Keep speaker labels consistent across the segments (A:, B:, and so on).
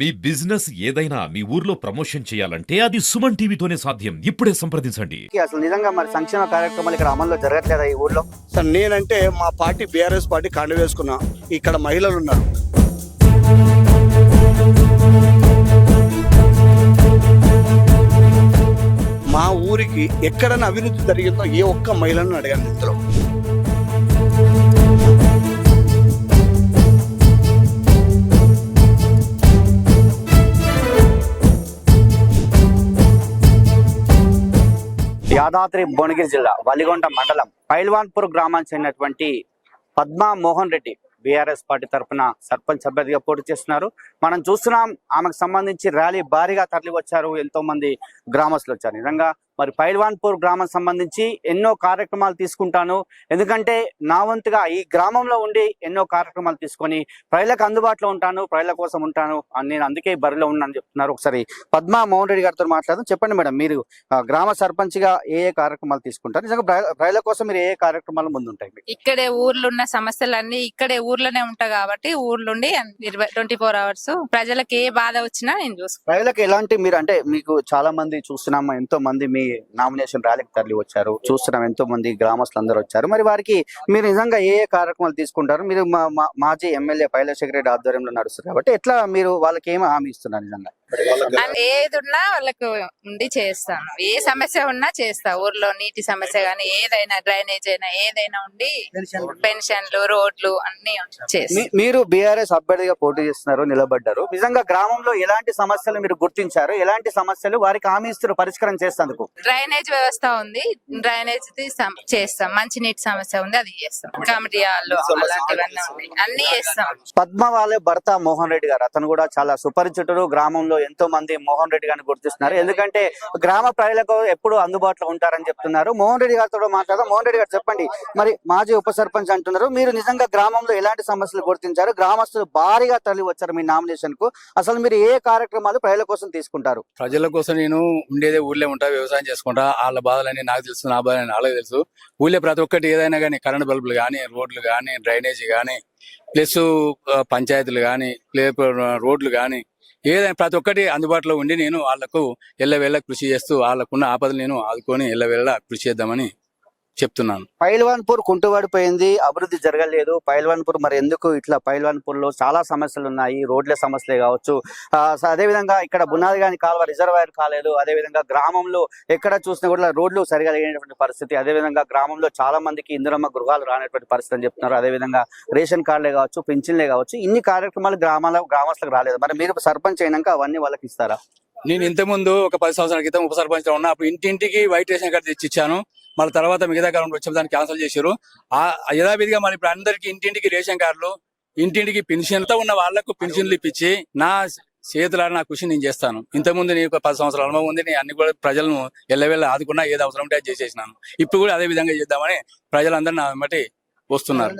A: మీ business ఏదైనా మీ ఊర్లో promotion చేయాలంటే అది సుమన్ టీవీతోనే సాధ్యం. ఇప్పుడే సంప్రదించండి.
B: అసలు నిజంగా మరి సంక్షేమ కార్యక్రమాలు ఇక్కడ అమల్లో జరగట్లేదా ఈ ఊర్లో?
C: సార్ నేనంటే మా పార్టీ బీఆర్ఎస్ పార్టీ కండ వేసుకున్నా. ఇక్కడ మహిళలు ఉన్నారు. మా ఊరికి ఎక్కడైనా అభివృద్ధి జరిగిందో ఏ ఒక్క మహిళను అడిగాను ఇందులో.
B: యాదాద్రి భువనగిరి జిల్లా వలిగొండ మండలం పైల్వాన్పూర్ గ్రామానికి చెందినటువంటి పద్మా మోహన్ రెడ్డి బీఆర్ఎస్ పార్టీ తరఫున సర్పంచ్ అభ్యర్థిగా పోటీ చేస్తున్నారు. మనం చూస్తున్నాం, ఆమెకు సంబంధించి ర్యాలీ భారీగా తరలి వచ్చారు, ఎంతో మంది గ్రామస్తులు వచ్చారు. నిజంగా మరి పైల్వాన్పూర్ గ్రామం సంబంధించి ఎన్నో కార్యక్రమాలు తీసుకుంటాను, ఎందుకంటే నా వంతుగా ఈ గ్రామంలో ఉండి ఎన్నో కార్యక్రమాలు తీసుకొని ప్రజలకు అందుబాటులో ఉంటాను, ప్రజల కోసం ఉంటాను అని నేను అందుకే బరిలో ఉన్నానని చెప్తున్నారు. ఒకసారి పద్మా మోహన్ రెడ్డి గారితో మాట్లాడదాం. చెప్పండి మేడం, మీరు గ్రామ సర్పంచ్ గా ఏ కార్యక్రమాలు తీసుకుంటారు? నిజంగా ప్రజల కోసం మీరు ఏ కార్యక్రమాలు ముందుంటాయి?
D: ఇక్కడే ఊర్లో ఉన్న సమస్యలన్నీ ఇక్కడే ఊర్లోనే ఉంటాయి కాబట్టి ఊర్లుండి 24 hours ప్రజలకు ఏ బాధ వచ్చినా నేను చూసుకుంటాను.
B: ప్రజలకు ఎలాంటి మీరు అంటే మీకు చాలా మంది చూస్తున్నాము, ఎంతో మంది మీ నామినేషన్ ర్యాలీకి తరలి వచ్చారు, చూస్తున్నాం ఎంతో మంది గ్రామస్తులు అందరూ వచ్చారు. మరి వారికి మీరు నిజంగా ఏ కార్యక్రమాలు తీసుకుంటారు? మీరు మాజీ ఎమ్మెల్యే పైలశేఖర రెడ్డి ఆధ్వర్యంలో నడుస్తారు కాబట్టి ఎట్లా మీరు వాళ్ళకి ఏమి హామీ ఇస్తున్నారు? నిజంగా
D: ఏది ఉన్నా వాళ్ళకు ఉండి చేస్తాను, ఏ సమస్య ఉన్నా చేస్తా. ఊర్లో నీటి సమస్య గానీ ఏదైనా, డ్రైనేజ్ అయినా ఏదైనా ఉండి, పెన్షన్లు, రోడ్లు అన్ని చేస్తాం.
B: మీరు బీఆర్ఎస్ అభ్యర్థిగా పోటీ చేస్తున్నారు, నిలబడ్డారు. నిజంగా గ్రామంలో ఎలాంటి సమస్యలు మీరు గుర్తించారు? ఎలాంటి సమస్యలు వారికి హామీ ఇస్తారు పరిష్కారం చేసేందుకు?
D: డ్రైనేజ్ వ్యవస్థ ఉంది, డ్రైనేజ్ చేస్తాం. మంచి నీటి సమస్య ఉంది, అది చేస్తాం. కమిటీ హాల్లో అలాంటివన్నీ ఉన్నాయి, అన్ని చేస్తాం.
B: పద్మ వాళ్ళ భర్త మోహన్ రెడ్డి గారు, అతను కూడా చాలా సుపరిచితుడు. గ్రామంలో ఎంతో మంది మోహన్ రెడ్డి గారిని గుర్తిస్తున్నారు, ఎందుకంటే గ్రామ ప్రజలకు ఎప్పుడు అందుబాటులో ఉంటారని చెప్తున్నారు. మోహన్ రెడ్డి గారితో మాట్లాడదాం. మోహన్ రెడ్డి గారు చెప్పండి, మరి మాజీ ఉప సర్పంచ్ అంటున్నారు, మీరు నిజంగా గ్రామంలో ఎలాంటి సమస్యలు గుర్తించారు? గ్రామస్తులు భారీగా తరలి వచ్చారు మీ నామినేషన్ కు, అసలు మీరు ఏ కార్యక్రమాలు ప్రజల కోసం తీసుకుంటారు?
E: ప్రజల కోసం నేను ఉండేదే ఊర్లో ఉంటా, వ్యవసాయం చేసుకుంటా. వాళ్ళ బాధలని నాకు తెలుసు, నా బాధలని వాళ్ళకి తెలుసు. ఊళ్ళో ప్రతి ఒక్కటి ఏదైనా కానీ, కరెంట్ బల్బులు కానీ, రోడ్లు కానీ, డ్రైనేజీ కానీ, ప్లస్ పంచాయతీలు కానీ, రోడ్లు కానీ, ఏదైనా ప్రతి ఒక్కటి అందుబాటులో ఉండి నేను వాళ్లకు ఎల్లవేళ కృషి చేస్తూ వాళ్ళకున్న ఆపదలు నేను ఆదుకొని ఎల్లవేళ కృషి చేద్దామని చెప్తున్నాను.
B: పైల్వాన్పూర్ కుంటుపడిపోయింది, అభివృద్ధి జరగలేదు. పైల్వాన్పూర్ మరి ఎందుకు ఇట్లా? పైల్వాన్పూర్ లో చాలా సమస్యలు ఉన్నాయి, రోడ్ల సమస్యలే కావచ్చు, అదేవిధంగా ఇక్కడ బునాది గాని కాలువ రిజర్వాయర్ కాలేదు. అదేవిధంగా గ్రామంలో ఎక్కడ చూసినా కూడా రోడ్లు సరిగా లేనటువంటి పరిస్థితి. అదేవిధంగా గ్రామంలో చాలా మందికి ఇందిరమ్మ గృహాలు రానటువంటి పరిస్థితి అని చెప్తున్నారు. అదేవిధంగా రేషన్ కార్డులే కావచ్చు, పింఛన్లే కావచ్చు, ఇన్ని కార్యక్రమాలు గ్రామస్తులకు రాలేదు. మరి మీరు సర్పంచ్ అయినాక అవన్నీ వాళ్ళకి ఇస్తారా?
E: నేను ఇంతకుముందు ఒక 10 సంవత్సరాల క్రితం ఉప సర్పంచ్ ఉన్నా. అప్పుడు ఇంటింటికి వైట్ రేషన్ కార్డు తెచ్చి ఇచ్చాను. మళ్ళీ తర్వాత మిగతా కాలంలో వచ్చే దాన్ని క్యాన్సిల్ చేశారు. యథావిధిగా మరి ఇప్పుడు అందరికి ఇంటింటికి రేషన్ కార్డులు, ఇంటింటికి పెన్షన్తో ఉన్న వాళ్లకు పెన్షన్లు ఇప్పించి నా చేతుల నా కృషి నేను చేస్తాను. ఇంతకుముందు నీకు 10 సంవత్సరాల అనుభవం ఉంది. నేను అన్ని కూడా ప్రజలను ఎల్లవేళ ఆదుకున్నా, ఏది అవసరం ఉంటే అది చేసేసినాను. ఇప్పుడు కూడా అదే విధంగా చేద్దామని ప్రజలందరూ నా వెంబటి వస్తున్నారు.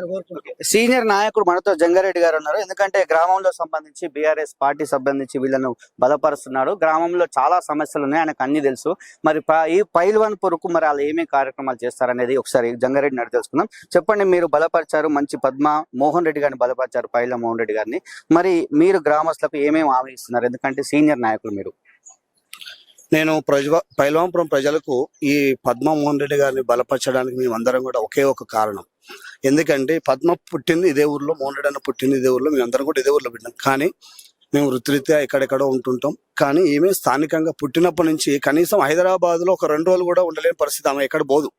B: సీనియర్ నాయకుడు మనతో జంగారెడ్డి గారు ఉన్నారు, ఎందుకంటే గ్రామంలో సంబంధించి బీఆర్ఎస్ పార్టీ సంబంధించి వీళ్ళను బలపరుస్తున్నాడు. గ్రామంలో చాలా సమస్యలు ఉన్నాయి, ఆయనకు అన్ని తెలుసు. మరి ఈ పైల్వాన్పూర్కు మరి వాళ్ళు ఏమేమి కార్యక్రమాలు చేస్తారనేది ఒకసారి జంగారెడ్డిని అడిగి తెలుసుకుందాం. చెప్పండి, మీరు బలపరిచారు, మంచి పద్మ మోహన్ రెడ్డి గారిని బలపరిచారు, పైల మోహన్ రెడ్డి గారిని. మరి మీరు గ్రామస్తులకు ఏమేమి హామీ ఇస్తున్నారు? ఎందుకంటే సీనియర్ నాయకులు మీరు.
C: నేను పైల్వాన్పురం ప్రజలకు ఈ పద్మ మోహన్ రెడ్డి గారిని బలపరచడానికి మేమందరం కూడా ఒకే ఒక కారణం. ఎందుకంటే పద్మ పుట్టింది ఇదే ఊర్లో, మోహన్ రెడ్డి అన్న పుట్టింది ఇదే ఊర్లో, మేమందరం కూడా ఇదే ఊర్లో పెట్టినాం. కానీ మేము వృత్తిరీత్యా ఎక్కడెక్కడో ఉంటుంటాం. కానీ ఏమే స్థానికంగా పుట్టినప్పటి నుంచి కనీసం హైదరాబాద్ లో ఒక 2 రోజులు కూడా ఉండలేని పరిస్థితి. ఆమె ఎక్కడ పోదు,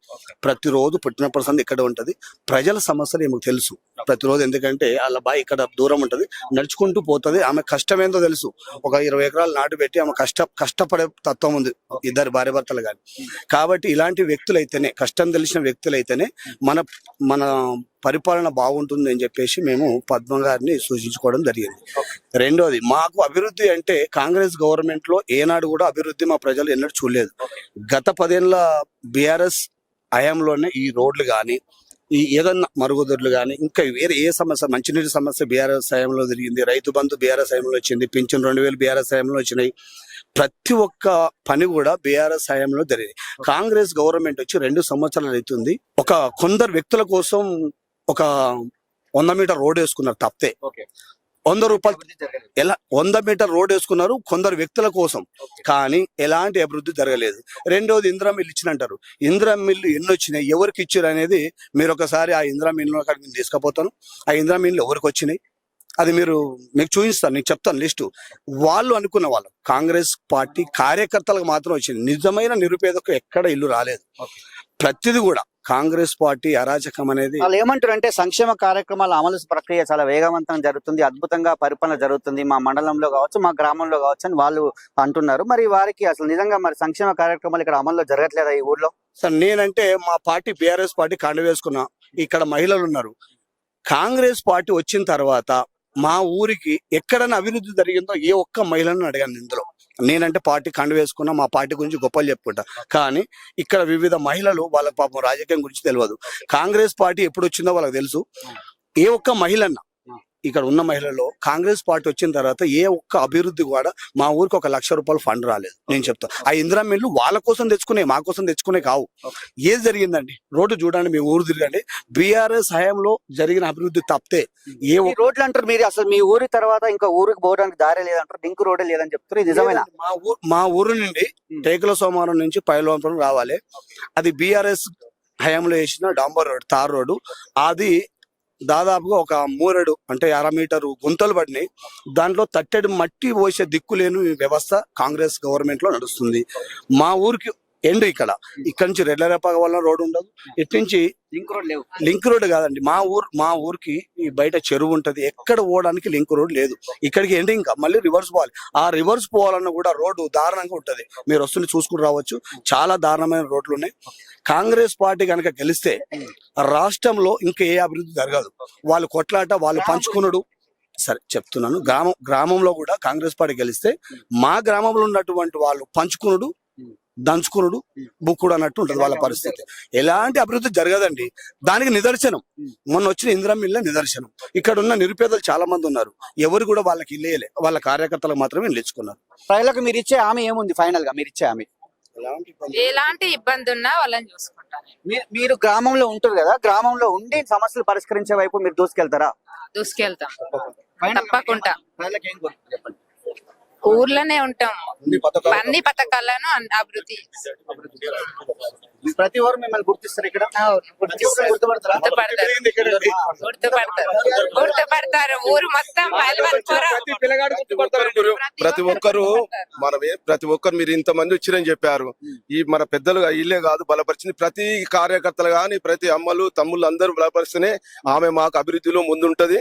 C: ప్రతిరోజు పుట్టినప్పటి సంది ఇక్కడ ఉంటది. ప్రజల సమస్యలు ఏమో తెలుసు ప్రతిరోజు, ఎందుకంటే వాళ్ళ బాయ్ ఇక్కడ దూరం ఉంటది, నడుచుకుంటూ పోతుంది. ఆమె కష్టం ఏందో తెలుసు. ఒక 20 ఎకరాలు నాటు పెట్టి ఆమె కష్టపడే తత్వం ఉంది, ఇద్దరు భార్య భర్తలు కానీ. కాబట్టి ఇలాంటి వ్యక్తులైతేనే, కష్టం తెలిసిన వ్యక్తులైతేనే మన పరిపాలన బాగుంటుంది అని చెప్పేసి మేము పద్మ గారిని సూచించుకోవడం జరిగింది. రెండోది, మాకు అభివృద్ధి అంటే కాంగ్రెస్ గవర్నమెంట్ లో ఏనాడు కూడా అభివృద్ధి మా ప్రజలు ఎన్నడూ చూడలేదు. గత 10 ఏళ్ల బీఆర్ఎస్ హయాంలోనే ఈ రోడ్లు కానీ, ఈ ఏదన్నా మరుగుదొడ్లు కానీ, ఇంకా వేరే ఏ సమస్య, మంచినీటి సమస్య బీఆర్ఎస్ హయాంలో జరిగింది. రైతు బంధు బీఆర్ఎస్ హయాంలో వచ్చింది, పింఛన్ 2000 బీఆర్ఎస్ హయాంలో వచ్చినాయి. ప్రతి ఒక్క పని కూడా బీఆర్ఎస్ హయాంలో జరిగింది. కాంగ్రెస్ గవర్నమెంట్ వచ్చి 2 సంవత్సరాలు అవుతుంది. ఒక కొందరు వ్యక్తుల కోసం ఒక 100 మీటర్ రోడ్ వేసుకున్నారు తప్పితే, రూపాయలు ఎలా 100 మీటర్ రోడ్ వేసుకున్నారు కొందరు వ్యక్తుల కోసం, కానీ ఎలాంటి అభివృద్ధి జరగలేదు. రెండోది ఇందిరా మిల్లు ఇచ్చినంటారు. ఇందిరా మిల్లు ఎన్ని వచ్చినాయి, ఎవరికి ఇచ్చారు అనేది మీరు ఒకసారి ఆ ఇందిరా మిల్లు అక్కడికి నేను తీసుకుపోతాను. ఆ ఇందిరా మిల్లు ఎవరికి వచ్చినాయి అది మీకు చూపిస్తాను, నేను చెప్తాను లిస్టు. వాళ్ళు అనుకున్న వాళ్ళు కాంగ్రెస్ పార్టీ కార్యకర్తలకు మాత్రం వచ్చింది. నిజమైన నిరుపేదకు ఎక్కడ ఇల్లు రాలేదు. ప్రతిది కూడా కాంగ్రెస్ పార్టీ అరాచకం అనేది.
B: వాళ్ళు ఏమంటారు అంటే సంక్షేమ కార్యక్రమాల అమలు ప్రక్రియ చాలా వేగవంతంగా జరుగుతుంది, అద్భుతంగా పరిపాలన జరుగుతుంది మా మండలంలో కావచ్చు మా గ్రామంలో కావచ్చు అని వాళ్ళు అంటున్నారు. మరి వారికి అసలు నిజంగా మరి సంక్షేమ కార్యక్రమాలు ఇక్కడ అమల్లో జరగట్లేదా ఈ ఊర్లో?
C: సార్ నేనంటే మా పార్టీ బీఆర్ఎస్ పార్టీ కండ వేసుకున్నా. ఇక్కడ మహిళలు ఉన్నారు. కాంగ్రెస్ పార్టీ వచ్చిన తర్వాత మా ఊరికి ఎక్కడైనా అభివృద్ధి జరిగిందో ఏ ఒక్క మహిళను అడిగాను ఇందులో. నేనంటే పార్టీ కండు వేసుకున్నా, మా పార్టీ గురించి గొప్పలు చెప్పుకుంటా. కానీ ఇక్కడ వివిధ మహిళలు వాళ్ళ పాపం రాజకీయం గురించి తెలియదు. కాంగ్రెస్ పార్టీ ఎప్పుడు వచ్చిందో వాళ్ళకి తెలుసు. ఏ ఒక్క మహిళన్న ఇక్కడ ఉన్న మహిళల్లో కాంగ్రెస్ పార్టీ వచ్చిన తర్వాత ఏ ఒక్క అభివృద్ధి కూడా మా ఊరికి 1 లక్ష రూపాయలు ఫండ్ రాలేదు. నేను చెప్తా, ఆ ఇందిరా మిల్లు వాళ్ళ కోసం తెచ్చుకునే, మా కోసం తెచ్చుకునే కావు. ఏది జరిగిందండి? రోడ్డు చూడండి, మీ ఊరు తిరగండి. బీఆర్ఎస్ హయాంలో జరిగిన అభివృద్ధి తప్పితే ఏ
B: రోడ్లు అంటారు మీరు, అసలు మీ ఊరి తర్వాత ఇంకా ఊరికి పోవడానికి దారి లేదంటారు, లింక్ రోడ్డే లేదని చెప్తారు. ఇది నిజమేనా?
C: మా ఊరు నుండి టేకుల సోమవారం నుంచి పైలవాన్పురం రావాలి. అది బీఆర్ఎస్ హయాంలో వేసిన డాంబర్ రోడ్, తార్ రోడ్డు. అది దాదాపుగా ఒక 3 అంటే 50 మీటరు గుంతలు పడినాయి. దాంట్లో తట్టెడు మట్టి పోసే దిక్కులేని వ్యవస్థ కాంగ్రెస్ గవర్నమెంట్ లో నడుస్తుంది. మా ఊరికి ఇక్కడ నుంచి రెడ్లరేపాక వల్ల రోడ్డు ఉండదు. ఇటు నుంచి లింక్ రోడ్ కాదండి, మా ఊరికి ఈ బయట చెరువు ఉంటది, ఎక్కడ పోవడానికి లింక్ రోడ్ లేదు. ఇక్కడికి ఎండింగ్ మళ్ళీ రివర్స్ పోవాలి. ఆ రివర్స్ పోవాలన్నా కూడా రోడ్డు దారుణంగా ఉంటది. మీరు వస్తుంది చూసుకుని రావచ్చు, చాలా దారుణమైన రోడ్లు ఉన్నాయి. కాంగ్రెస్ పార్టీ కనుక గెలిస్తే రాష్ట్రంలో ఇంకా ఏ అభివృద్ధి జరగదు. వాళ్ళు కొట్లాట, వాళ్ళు పంచుకునుడు. సరే చెప్తున్నాను, గ్రామంలో కూడా కాంగ్రెస్ పార్టీ గెలిస్తే మా గ్రామంలో ఉన్నటువంటి వాళ్ళు పంచుకునుడు, దంచుకునుడు, బుక్కుడు అన్నట్టు ఉంటుంది వాళ్ళ పరిస్థితి. ఎలాంటి అభివృద్ధి జరగదండి. దానికి నిదర్శనం మొన్న వచ్చిన ఇందిరా మిల్ల నిదర్శనం. ఇక్కడ ఉన్న నిరుపేదలు చాలా మంది ఉన్నారు, ఎవరు కూడా వాళ్ళకి ఇల్లేయలే, వాళ్ళ కార్యకర్తలకు మాత్రమే ఇల్లు ఇచ్చుకున్నారు.
B: ప్రజలకు మీరు ఇచ్చే హామీ ఏముంది? ఫైనల్ గా మీరు ఇచ్చే హామీ
D: ఎలాంటి ఇబ్బంది ఉన్నా వాళ్ళని చూసుకుంటారు.
B: మీరు గ్రామంలో ఉంటారు కదా, గ్రామంలో ఉండి సమస్యలు పరిష్కరించే వైపు మీరు దూసుకెళ్తారా?
D: దూసుకెళ్తాం తప్పకుండా.
B: ప్రజలకు ఏం కోరుకుంటారు చెప్పండి.
D: ఊర్లోనే ఉంటాం, అన్ని పథకాలను అభివృద్ధి.
B: ప్రతి వారు మిమ్మల్ని గుర్తిస్తారు ఇక్కడ?
D: గుర్తుపడతారు. ఊరు మొత్తం
F: ప్రతి ఒక్కరు మీరు ఇంతమంది వచ్చిరని చెప్పారు. ఈ మన పెద్దలు ఇల్లే కాదు బలపరిచింది, ప్రతి కార్యకర్తలు గాని ప్రతి అమ్మలు తమ్ముళ్ళు అందరూ బలపరిస్తేనే ఆమె మాకు అభివృద్ధిలో ముందుంటది.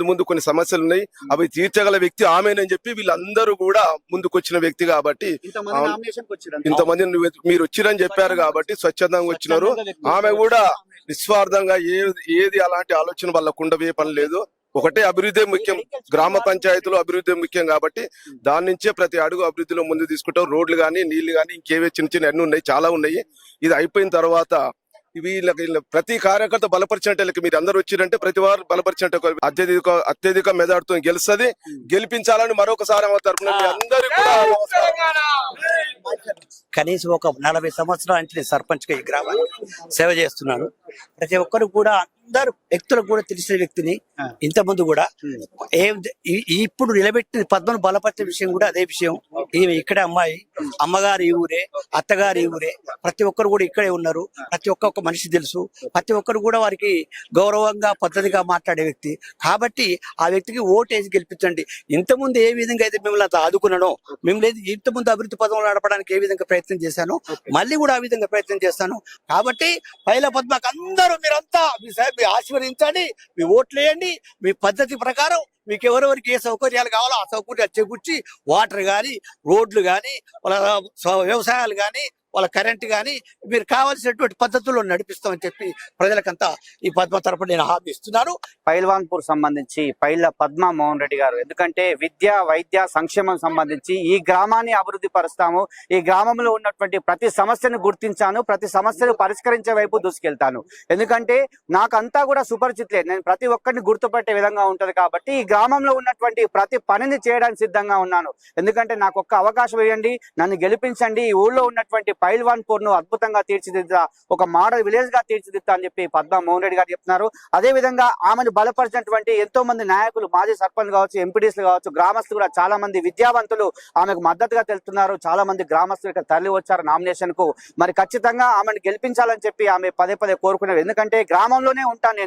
F: ముందు కొన్ని సమస్యలు ఉన్నాయి, అవి తీర్చగల వ్యక్తి ఆమెనని చెప్పి వీళ్ళందరూ కూడా ముందుకొచ్చిన వ్యక్తి కాబట్టి ఇంతమంది మీరు వచ్చిరని చెప్పారు కాబట్టి స్వచ్ఛందంగా వచ్చినారు. ఆమె కూడా నిస్వార్థంగా ఏది అలాంటి ఆలోచన వాళ్ళకు ఉండవే పని లేదు. ఒకటే అభివృద్ధి ముఖ్యం, గ్రామ పంచాయతీలో అభివృద్ధి ముఖ్యం కాబట్టి దాని నుంచే ప్రతి అడుగు అభివృద్ధిలో ముందు తీసుకుంటాం. రోడ్లు కానీ నీళ్లు కానీ ఇంకేవే చిన్న అన్ని ఉన్నాయి, చాలా ఉన్నాయి. ఇది అయిపోయిన తర్వాత ప్రతి కార్యకర్త బలపరిచినట్టు మీరు అందరూ వచ్చిరంటే ప్రతి వారు బలపరిచినట్టు అత్యధిక మెజార్టీతో గెలుస్తుంది. గెలిపించాలని మరొకసారి తరపున అందరూ కూడా
G: కనీసం ఒక 40 సంవత్సరాల నుంచి సర్పంచ్ గా ఈ గ్రామానికి సేవ చేస్తున్నాను. ప్రతి ఒక్కరు కూడా అందరు వ్యక్తులకు కూడా తెలిసిన వ్యక్తిని ఇంతకుముందు కూడా ఇప్పుడు నిలబెట్టిన పద్మను బలపరిచే విషయం కూడా అదే విషయం. ఈమె ఇక్కడే అమ్మాయి, అమ్మగారు ఈ ఊరే, అత్తగారు ఈ ఊరే, ప్రతి ఒక్కరు కూడా ఇక్కడే ఉన్నారు. ప్రతి ఒక్క మనిషి తెలుసు, ప్రతి ఒక్కరు కూడా వారికి గౌరవంగా పద్ధతిగా మాట్లాడే వ్యక్తి కాబట్టి ఆ వ్యక్తికి ఓటేసి గెలిపించండి. ఇంతకుముందు ఏ విధంగా అయితే మిమ్మల్ని అంత ఆదుకున్నానో, మిమ్మల్ని ఇంతకుముందు అభివృద్ధి పదంలో నడపడానికి ఏ విధంగా ప్రయత్నం చేశానో మళ్ళీ కూడా ఆ విధంగా ప్రయత్నం చేస్తాను. కాబట్టి పైల పద్మకు అందరూ మీరంతా మీ ఆశీర్వదించండి, మీ ఓట్లు వేయండి. మీ పద్ధతి ప్రకారం మీకు ఎవరెవరికి ఏ సౌకర్యాలు కావాలో ఆ సౌకర్యాలు చేకూర్చి వాటర్ కానీ, రోడ్లు కానీ, వాళ్ళ వ్యవసాయాలు కానీ, వాళ్ళ కరెంట్ కానీ మీరు కావాల్సినటువంటి పద్ధతుల్లో నడిపిస్తామని చెప్పి ప్రజలకంతా ఈ పద్మ తరపున నేను హామీ ఇస్తున్నాను.
B: పైల్వాన్పూర్ సంబంధించి పైల పద్మ మోహన్ రెడ్డి గారు, ఎందుకంటే విద్య వైద్య సంక్షేమం సంబంధించి ఈ గ్రామాన్ని అభివృద్ధి పరుస్తాము, ఈ గ్రామంలో ఉన్నటువంటి ప్రతి సమస్యను గుర్తించాను, ప్రతి సమస్యను పరిష్కరించే వైపు దూసుకెళ్తాను. ఎందుకంటే నాకంతా కూడా సుపరిచితులే, నేను ప్రతి ఒక్కరిని గుర్తుపట్టే విధంగా ఉంటది కాబట్టి ఈ గ్రామంలో ఉన్నటువంటి ప్రతి పనిని చేయడానికి సిద్ధంగా ఉన్నాను. ఎందుకంటే నాకు ఒక్క అవకాశం ఇవ్వండి, నన్ను గెలిపించండి, ఈ ఊళ్ళో ఉన్నటువంటి పైల్వాన్పూర్ ను అద్భుతంగా తీర్చిదిద్దా, ఒక మోడల్ విలేజ్ గా తీర్చిదిద్దా అని చెప్పి పద్మా మోహన్ రెడ్డి గారు చెప్తున్నారు. అదే విధంగా ఆమెను బలపరిచినటువంటి ఎంతో మంది నాయకులు, మాజీ సర్పంచ్ కావచ్చు, ఎంపీటీసీలు కావచ్చు, గ్రామస్తులు కూడా చాలా మంది విద్యావంతులు ఆమెకు మద్దతుగా తెలుస్తున్నారు. చాలా మంది గ్రామస్తులు ఇక్కడ తరలి వచ్చారు నామినేషన్ కు. మరి ఖచ్చితంగా ఆమెను గెలిపించాలని చెప్పి ఆమె పదే పదే కోరుకున్నారు. ఎందుకంటే గ్రామంలోనే ఉంటాను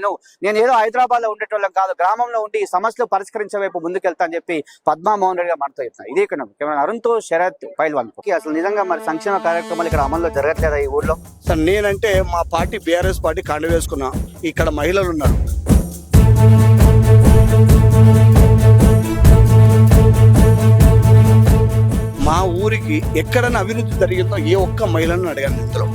B: నేను ఏదో హైదరాబాద్ లో ఉండేటోళ్ళం కాదు, గ్రామంలో ఉండి ఈ సమస్యలు పరిష్కరించే వైపు ముందుకెళ్తా అని చెప్పి పద్మా మోహన్ రెడ్డి గారు మనతో చెప్తున్నారు. ఇది ఇక్కడ అరుణ్తో శరత్ పైల్వాన్పూర్. అసలు నిజంగా మరి సంక్షేమ కార్యక్రమాలు ఇక్కడ అమల్లో జరగట్లేదా ఈ ఊర్లో?
C: సార్ నేనంటే మా పార్టీ బీఆర్ఎస్ పార్టీ కండ వేసుకున్నా. ఇక్కడ మహిళలు ఉన్నారు. మా ఊరికి ఎక్కడైనా అభివృద్ధి జరిగిందో ఏ ఒక్క మహిళను అడిగాను ఇందులో.